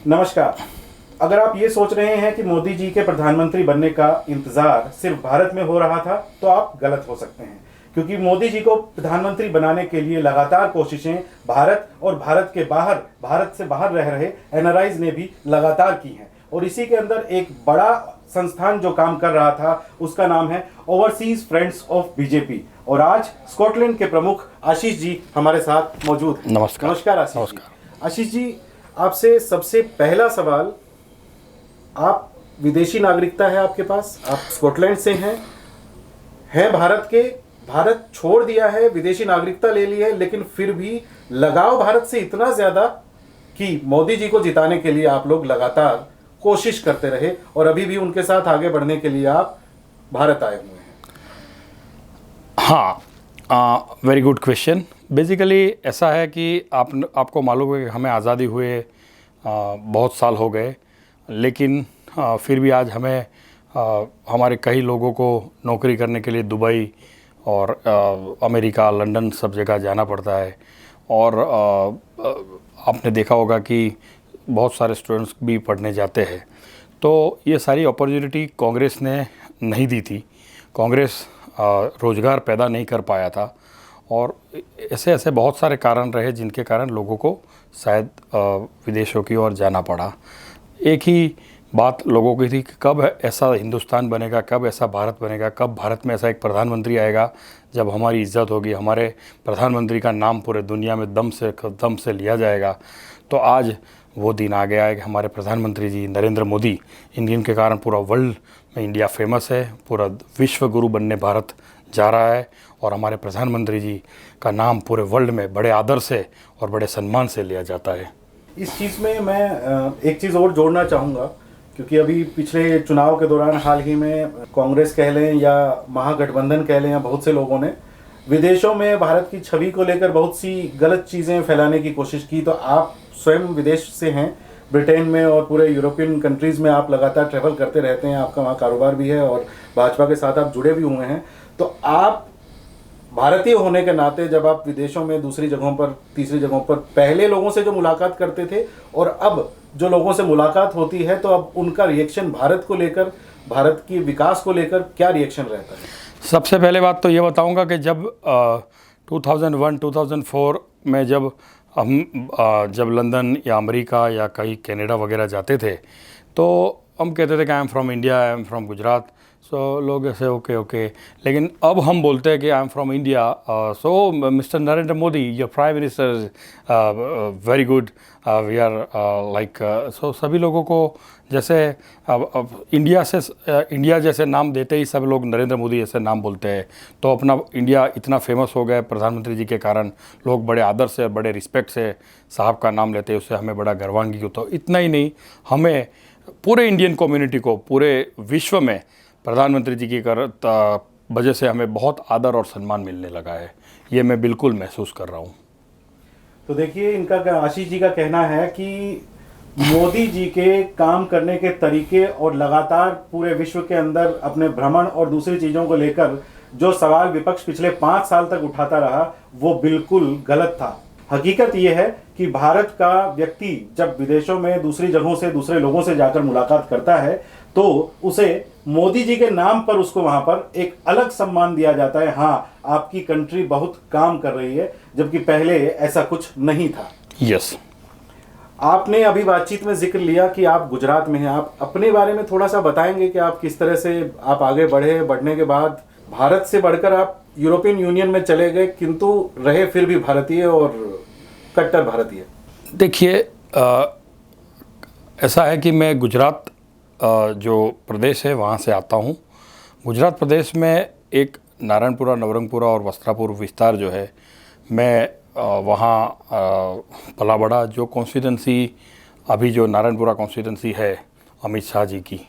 नमस्कार। अगर आप ये सोच रहे हैं कि मोदी जी के प्रधानमंत्री बनने का इंतजार सिर्फ भारत में हो रहा था, तो आप गलत हो सकते हैं, क्योंकि मोदी जी को प्रधानमंत्री बनाने के लिए लगातार कोशिशें भारत और भारत से बाहर रह रहे एनआरआईज ने भी लगातार की हैं। और इसी के अंदर एक बड़ा संस्थान जो काम कर रहा था, उसका नाम है ओवरसीज फ्रेंड्स ऑफ बीजेपी। और आज स्कॉटलैंड के प्रमुख आशीष जी हमारे साथ मौजूद हैं। नमस्कार। नमस्कार आशीष जी। नमस्कार। आशीष जी, आपसे सबसे पहला सवाल, आप विदेशी नागरिकता है आपके पास, आप स्कॉटलैंड से हैं भारत के, भारत छोड़ दिया है, विदेशी नागरिकता ले ली है, लेकिन फिर भी लगाव भारत से इतना ज्यादा कि मोदी जी को जिताने के लिए आप लोग लगातार कोशिश करते रहे और अभी भी उनके साथ आगे बढ़ने के लिए आप भारत आए हुए हैं। हाँ, वेरी गुड क्वेश्चन। बेसिकली ऐसा है कि आपको मालूम है कि हमें आज़ादी हुए बहुत साल हो गए, लेकिन फिर भी आज हमें हमारे कई लोगों को नौकरी करने के लिए दुबई और अमेरिका, लंदन सब जगह जाना पड़ता है। और आपने देखा होगा कि बहुत सारे स्टूडेंट्स भी पढ़ने जाते हैं। तो ये सारी अपॉर्चुनिटी कांग्रेस ने नहीं दी थी। कांग्रेस रोज़गार पैदा नहीं कर पाया था और ऐसे ऐसे बहुत सारे कारण रहे जिनके कारण लोगों को शायद विदेशों की ओर जाना पड़ा। एक ही बात लोगों की थी कि कब ऐसा हिंदुस्तान बनेगा, कब ऐसा भारत बनेगा, कब भारत में ऐसा एक प्रधानमंत्री आएगा जब हमारी इज्जत होगी, हमारे प्रधानमंत्री का नाम पूरे दुनिया में दम से लिया जाएगा। तो आज वो दिन आ गया है कि हमारे प्रधानमंत्री जी नरेंद्र मोदी, जिनके कारण पूरा वर्ल्ड में इंडिया फेमस है, पूरा विश्व गुरु बनने भारत जा रहा है और हमारे प्रधानमंत्री जी का नाम पूरे वर्ल्ड में बड़े आदर से और बड़े सम्मान से लिया जाता है। इस चीज़ में मैं एक चीज़ और जोड़ना चाहूँगा, क्योंकि अभी पिछले चुनाव के दौरान हाल ही में कांग्रेस कह लें या महागठबंधन कह लें या बहुत से लोगों ने विदेशों में भारत की छवि को लेकर बहुत सी गलत चीज़ें फैलाने की कोशिश की। तो आप स्वयं विदेश से हैं, ब्रिटेन में और पूरे यूरोपियन कंट्रीज़ में आप लगातार ट्रैवल करते रहते हैं, आपका वहाँ कारोबार भी है और भाजपा के साथ आप जुड़े भी हुए हैं। तो आप भारतीय होने के नाते जब आप विदेशों में दूसरी जगहों पर, तीसरी जगहों पर पहले लोगों से जो मुलाकात करते थे और अब जो लोगों से मुलाकात होती है, तो अब उनका रिएक्शन भारत को लेकर, भारत की विकास को लेकर क्या रिएक्शन रहता है? सबसे पहले बात तो ये बताऊंगा कि जब 2001-2004 में जब लंदन या अमेरिका या कहीं कनाडा वगैरह जाते थे, तो हम कहते थे कि I am from India, I am from Gujarat. So लोग ऐसे ओके, लेकिन अब हम बोलते हैं कि I am from India. So mister Narendra Modi, your prime minister, very good, we are like. So सभी लोगों को जैसे अब इंडिया जैसे नाम देते ही सब लोग नरेंद्र मोदी जैसे नाम बोलते हैं। तो अपना इंडिया इतना फेमस हो गया प्रधानमंत्री जी के कारण, लोग बड़े आदर से, बड़े रिस्पेक्ट से साहब का नाम लेते हैं, उससे हमें बड़ा गर्वान्वित होता है। इतना ही नहीं, हमें पूरे इंडियन कम्युनिटी को पूरे विश्व में प्रधानमंत्री जी की वजह से हमें बहुत आदर और सम्मान मिलने लगा है। ये मैं बिल्कुल महसूस कर रहा हूँ। तो देखिए, इनका आशीष जी का कहना है कि मोदी जी के काम करने के तरीके और लगातार पूरे विश्व के अंदर अपने भ्रमण और दूसरी चीज़ों को लेकर जो सवाल विपक्ष पिछले 5 साल तक उठाता रहा, वो बिल्कुल गलत था। हकीकत ये है कि भारत का व्यक्ति जब विदेशों में दूसरी जगहों से, दूसरे लोगों से जाकर मुलाकात करता है, तो उसे मोदी जी के नाम पर उसको वहां पर एक अलग सम्मान दिया जाता है। हाँ, आपकी कंट्री बहुत काम कर रही है, जबकि पहले ऐसा कुछ नहीं था। यस। आपने अभी बातचीत में जिक्र लिया कि आप गुजरात में हैं। आप अपने बारे में थोड़ा सा बताएंगे कि आप किस तरह से आप आगे बढ़ने के बाद भारत से बढ़कर आप यूरोपियन यूनियन में चले गए, किंतु रहे फिर भी भारतीय और कट्टर भारतीय। देखिए, ऐसा है कि मैं गुजरात जो प्रदेश है वहाँ से आता हूँ। गुजरात प्रदेश में एक नारायणपुरा, नवरंगपुरा और वस्त्रापुर विस्तार जो है, मैं वहाँ पला बड़ा। जो कॉन्स्टिट्यूंसी अभी जो नारायणपुरा कॉन्स्टिट्यूंसी है अमित शाह जी की,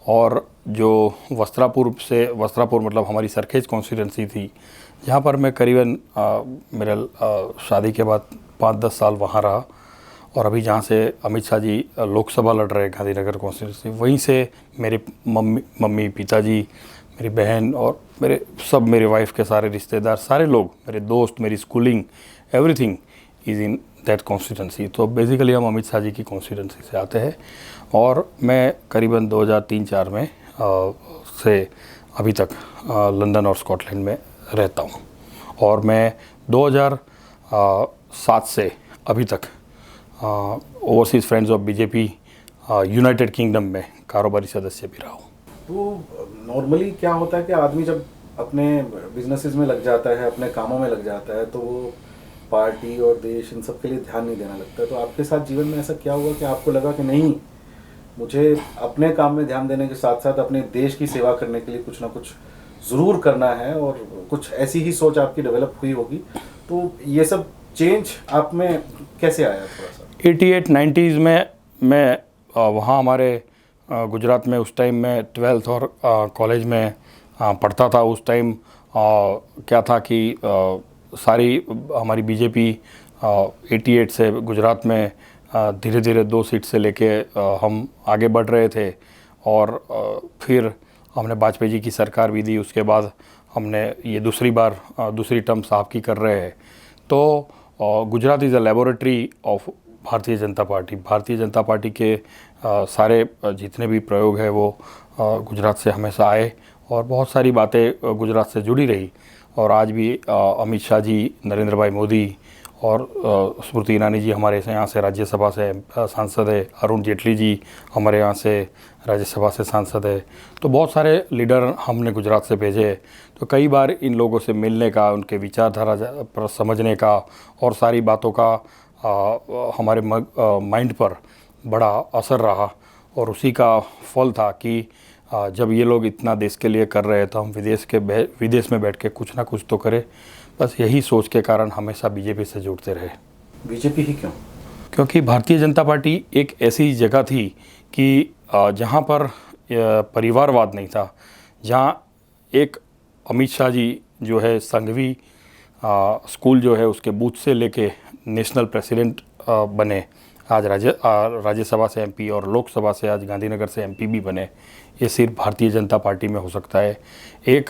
और जो वस्त्रापुर मतलब हमारी सरखेज कॉन्स्टिट्यूंसी थी, जहाँ पर मैं करीबन मेरे शादी के बाद 5-10 साल वहाँ रहा। और अभी जहाँ से अमित शाह जी लोकसभा लड़ रहे हैं, गांधीनगर कॉन्स्टिट्यूंसी, वहीं से मेरे मम्मी, पिताजी, मेरी बहन और मेरी वाइफ के सारे रिश्तेदार, सारे लोग, मेरे दोस्त, मेरी schooling, everything is in that constituency. तो बेसिकली हम अमित शाह जी की कॉन्स्टिट्यूंसी से आते हैं और मैं करीबन 2003-04 में से अभी तक लंदन और स्कॉटलैंड में रहता हूँ और मैं 2007 से अभी तक overseas friends of BJP United kingdom में कारोबारी सदस्य भी रहा हूँ। तो नॉर्मली क्या होता है कि आदमी जब अपने बिजनेसेस में लग जाता है, अपने कामों में लग जाता है, तो वो पार्टी और देश इन सब के लिए ध्यान नहीं देना लगता है। तो आपके साथ जीवन में ऐसा क्या हुआ कि आपको लगा कि नहीं, मुझे अपने काम में ध्यान देने के साथ साथ अपने देश की सेवा करने के लिए कुछ ना कुछ ज़रूर करना है, और कुछ ऐसी ही सोच आपकी डेवलप हुई होगी। तो ये सब चेंज आप में कैसे आया थोड़ा सा? 88-90s में मैं वहाँ हमारे गुजरात में उस टाइम में 12th और कॉलेज में पढ़ता था। उस टाइम क्या था कि सारी हमारी बीजेपी 88 से गुजरात में धीरे धीरे 2 सीट से लेके हम आगे बढ़ रहे थे और फिर हमने वाजपेयी जी की सरकार भी दी। उसके बाद हमने ये दूसरी टर्म साहब की कर रहे हैं। तो Gujarat is a laboratory of Bharatiya Janata party. Bharatiya Janata party के सारे जितने भी प्रयोग है वो गुजरात से हमेशा आए और बहुत सारी बातें गुजरात से जुड़ी रही। और आज भी अमित शाह जी, नरेंद्र भाई मोदी और स्मृति ईरानी जी हमारे यहाँ से राज्यसभा से सांसद है, अरुण जेटली जी हमारे यहाँ से राज्यसभा से सांसद है। तो बहुत सारे लीडर हमने गुजरात से भेजे। तो कई बार इन लोगों से मिलने का, उनके विचारधारा पर समझने का और सारी बातों का हमारे माइंड पर बड़ा असर रहा। और उसी का फल था कि जब ये लोग इतना देश के लिए कर रहे हैं तो हम विदेश में बैठ के कुछ ना कुछ तो करें। बस यही सोच के कारण हमेशा बीजेपी से जुड़ते रहे। बीजेपी ही क्यों? क्योंकि भारतीय जनता पार्टी एक ऐसी जगह थी कि जहाँ पर परिवारवाद नहीं था, जहाँ एक अमित शाह जी जो है संघवी स्कूल जो है उसके बूथ से लेके नेशनल प्रेसिडेंट बने, आज राज्यसभा से एमपी और लोकसभा से आज गांधीनगर से एमपी भी बने। ये सिर्फ भारतीय जनता पार्टी में हो सकता है। एक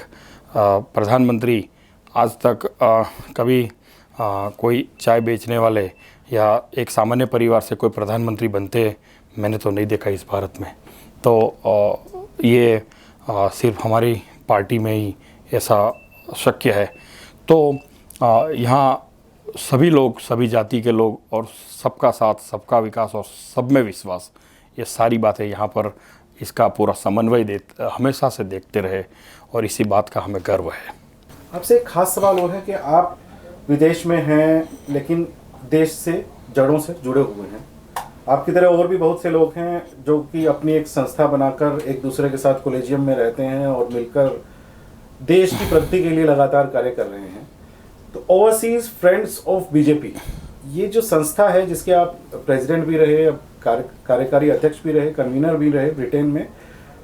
प्रधानमंत्री आज तक कभी कोई चाय बेचने वाले या एक सामान्य परिवार से कोई प्रधानमंत्री बनते मैंने तो नहीं देखा इस भारत में। तो ये सिर्फ हमारी पार्टी में ही ऐसा शक्य है। तो यहाँ सभी लोग, सभी जाति के लोग और सबका साथ, सबका विकास और सब में विश्वास, ये सारी बातें यहाँ पर इसका पूरा समन्वय हमेशा से देखते रहे और इसी बात का हमें गर्व है। आपसे एक खास सवाल वो है कि आप विदेश में हैं लेकिन देश से, जड़ों से जुड़े हुए हैं। आपकी तरह और भी बहुत से लोग हैं जो कि अपनी एक संस्था बनाकर एक दूसरे के साथ कोलेजियम में रहते हैं और मिलकर देश की प्रगति के लिए लगातार कार्य कर रहे हैं। तो ओवरसीज फ्रेंड्स ऑफ बीजेपी, ये जो संस्था है जिसके आप प्रेसिडेंट भी रहे, अब कार्यकारी अध्यक्ष भी रहे, कन्वीनर भी रहे ब्रिटेन में,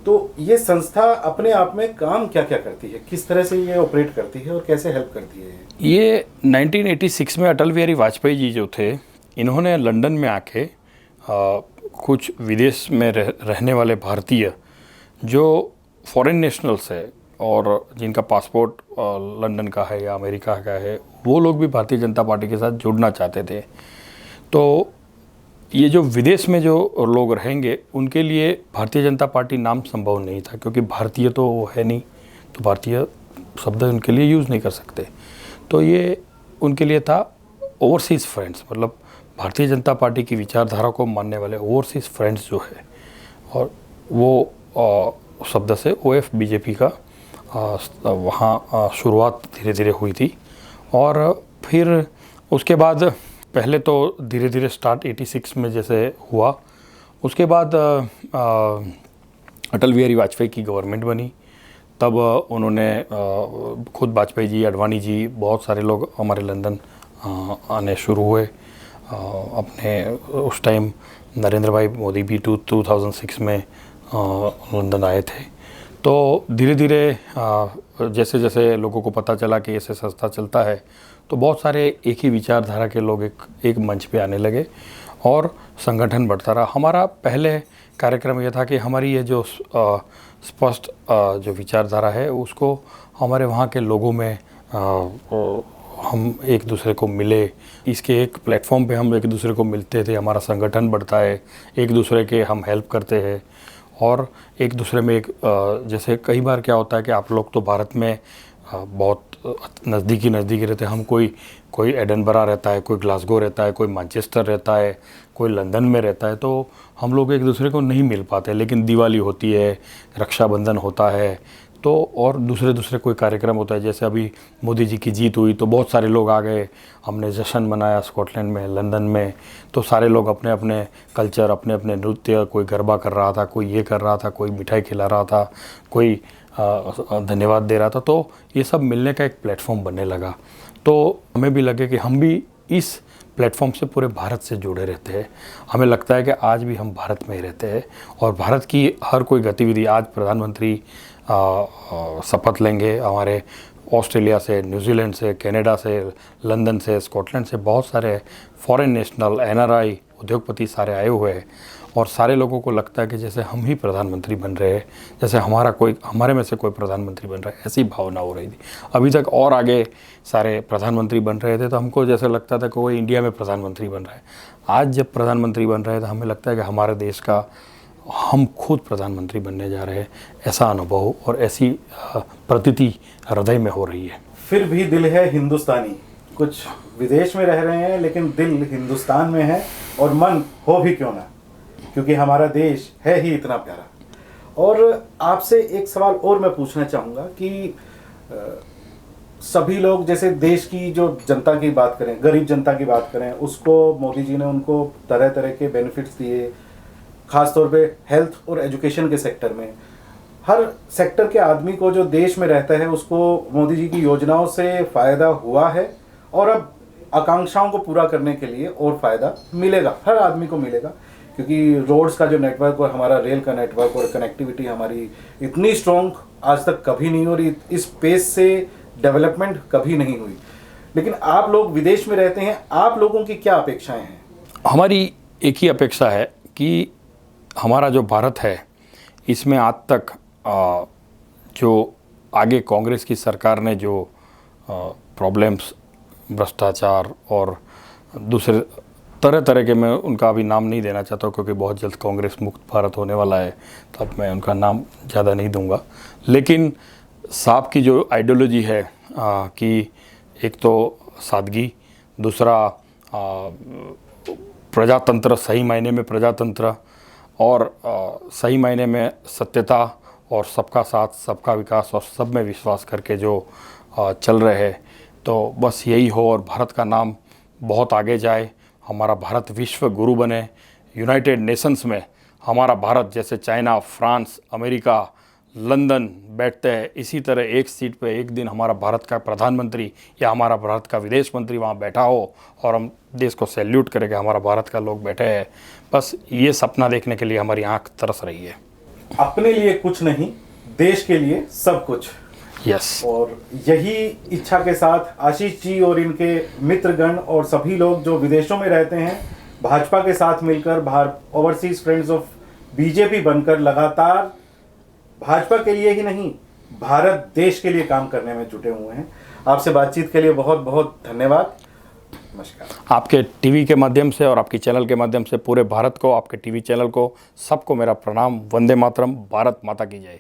तो ये संस्था अपने आप में काम क्या क्या करती है, किस तरह से ये ऑपरेट करती है और कैसे हेल्प करती है? ये 1986 में अटल बिहारी वाजपेयी जी जो थे, इन्होंने लंदन में आके कुछ विदेश में रहने वाले भारतीय जो फॉरेन नेशनल्स है और जिनका पासपोर्ट लंदन का है या अमेरिका का है, वो लोग भी भारतीय जनता पार्टी के साथ जुड़ना चाहते थे। तो ये जो विदेश में जो लोग रहेंगे उनके लिए भारतीय जनता पार्टी नाम संभव नहीं था, क्योंकि भारतीय तो वो है नहीं, तो भारतीय शब्द उनके लिए यूज़ नहीं कर सकते। तो ये उनके लिए था ओवरसीज़ फ्रेंड्स, मतलब भारतीय जनता पार्टी की विचारधारा को मानने वाले ओवरसीज़ फ्रेंड्स जो है, और वो शब्द से OF बीजेपी का वहाँ शुरुआत धीरे धीरे हुई थी। और फिर उसके बाद पहले तो धीरे धीरे स्टार्ट 86 में जैसे हुआ, उसके बाद अटल बिहारी वाजपेयी की गवर्नमेंट बनी। तब उन्होंने खुद वाजपेयी जी, अडवाणी जी, बहुत सारे लोग हमारे लंदन आने शुरू हुए। अपने उस टाइम नरेंद्र भाई मोदी भी 2006 में लंदन आए थे। तो धीरे धीरे जैसे जैसे लोगों को पता चला कि ऐसे संस्था चलता है, तो बहुत सारे एक ही विचारधारा के लोग एक मंच पे आने लगे और संगठन बढ़ता रहा। हमारा पहले कार्यक्रम यह था कि हमारी ये जो स्पष्ट जो विचारधारा है उसको हमारे वहाँ के लोगों में हम एक दूसरे को मिले, इसके एक प्लेटफॉर्म पे हम एक दूसरे को मिलते थे, हमारा संगठन बढ़ता है, एक दूसरे के हम हेल्प करते हैं और एक दूसरे में एक जैसे कई बार क्या होता है कि आप लोग तो भारत में बहुत नज़दीकी रहते हैं, हम कोई एडनबरा रहता है, कोई ग्लासगो रहता है, कोई मैनचेस्टर रहता है, कोई लंदन में रहता है, तो हम लोग एक दूसरे को नहीं मिल पाते। लेकिन दिवाली होती है, रक्षाबंधन होता है, तो और दूसरे कोई कार्यक्रम होता है, जैसे अभी मोदी जी की जीत हुई तो बहुत सारे लोग आ गए, हमने जश्न मनाया स्कॉटलैंड में, लंदन में, तो सारे लोग अपने अपने कल्चर, अपने अपने नृत्य, कोई गरबा कर रहा था, कोई ये कर रहा था, कोई मिठाई खिला रहा था, कोई धन्यवाद दे रहा था, तो ये सब मिलने का एक प्लेटफॉर्म बनने लगा। तो हमें भी लगे कि हम भी इस प्लेटफॉर्म से पूरे भारत से जुड़े रहते हैं। हमें लगता है कि आज भी हम भारत में ही रहते हैं और भारत की हर कोई गतिविधि, आज प्रधानमंत्री शपथ लेंगे हमारे ऑस्ट्रेलिया से, न्यूजीलैंड से, कनाडा से, लंदन से, स्कॉटलैंड से, बहुत सारे फॉरेन नेशनल, एनआरआई, उद्योगपति सारे आए हुए हैं और सारे लोगों को लगता है कि जैसे हम ही प्रधानमंत्री बन रहे हैं, जैसे हमारे में से कोई प्रधानमंत्री बन रहा है, ऐसी भावना हो रही थी। अभी तक और आगे सारे प्रधानमंत्री बन रहे थे तो हमको जैसे लगता था कि कोई इंडिया में प्रधानमंत्री बन रहा है। आज जब प्रधानमंत्री बन रहे हैं तो हमें लगता है कि हमारे देश का हम खुद प्रधानमंत्री बनने जा रहे हैं, ऐसा अनुभव और ऐसी प्रतीति हृदय में हो रही है। फिर भी दिल है हिंदुस्तानी, कुछ विदेश में रह रहे हैं लेकिन दिल हिंदुस्तान में है और मन हो भी क्यों ना, क्योंकि हमारा देश है ही इतना प्यारा। और आपसे एक सवाल और मैं पूछना चाहूँगा कि सभी लोग जैसे देश की जो जनता की बात करें, गरीब जनता की बात करें, उसको मोदी जी ने उनको तरह तरह के बेनिफिट्स दिए, खासतौर पे हेल्थ और एजुकेशन के सेक्टर में। हर सेक्टर के आदमी को जो देश में रहता है उसको मोदी जी की योजनाओं से फ़ायदा हुआ है और अब आकांक्षाओं को पूरा करने के लिए और फ़ायदा मिलेगा, हर आदमी को मिलेगा, क्योंकि रोड्स का जो नेटवर्क और हमारा रेल का नेटवर्क और कनेक्टिविटी हमारी इतनी स्ट्रॉन्ग आज तक कभी नहीं हो रही, इस पेस से डेवलपमेंट कभी नहीं हुई। लेकिन आप लोग विदेश में रहते हैं, आप लोगों की क्या अपेक्षाएं हैं? हमारी एक ही अपेक्षा है कि हमारा जो भारत है इसमें आज तक जो आगे कांग्रेस की सरकार ने जो प्रॉब्लम्स, भ्रष्टाचार और दूसरे तरह के, मैं उनका अभी नाम नहीं देना चाहता हूँ क्योंकि बहुत जल्द कांग्रेस मुक्त भारत होने वाला है, तब मैं उनका नाम ज़्यादा नहीं दूंगा। लेकिन साहब की जो आइडियोलॉजी है कि एक तो सादगी, दूसरा प्रजातंत्र, सही मायने में प्रजातंत्र और सही मायने में सत्यता और सबका साथ, सबका विकास और सब में विश्वास करके जो चल रहे हैं, तो बस यही हो और भारत का नाम बहुत आगे जाए, हमारा भारत विश्व गुरु बने। यूनाइटेड नेशंस में हमारा भारत जैसे चाइना, फ्रांस, अमेरिका, लंदन बैठते हैं, इसी तरह एक सीट पे एक दिन हमारा भारत का प्रधानमंत्री या हमारा भारत का विदेश मंत्री वहाँ बैठा हो और हम देश को सैल्यूट करें कि हमारा भारत का लोग बैठे हैं। बस ये सपना देखने के लिए हमारी आंख तरस रही है। अपने लिए कुछ नहीं, देश के लिए सब कुछ। यस। और यही इच्छा के साथ आशीष जी और इनके मित्रगण और सभी लोग जो विदेशों में रहते हैं, भाजपा के साथ मिलकर ओवरसीज फ्रेंड्स ऑफ बीजेपी बनकर लगातार भाजपा के लिए ही नहीं, भारत देश के लिए काम करने में जुटे हुए हैं। आपसे बातचीत के लिए बहुत बहुत धन्यवाद। नमस्कार। आपके टीवी के माध्यम से और आपकी चैनल के माध्यम से पूरे भारत को, आपके टीवी चैनल को, सबको मेरा प्रणाम। वंदे मातरम। भारत माता की जय।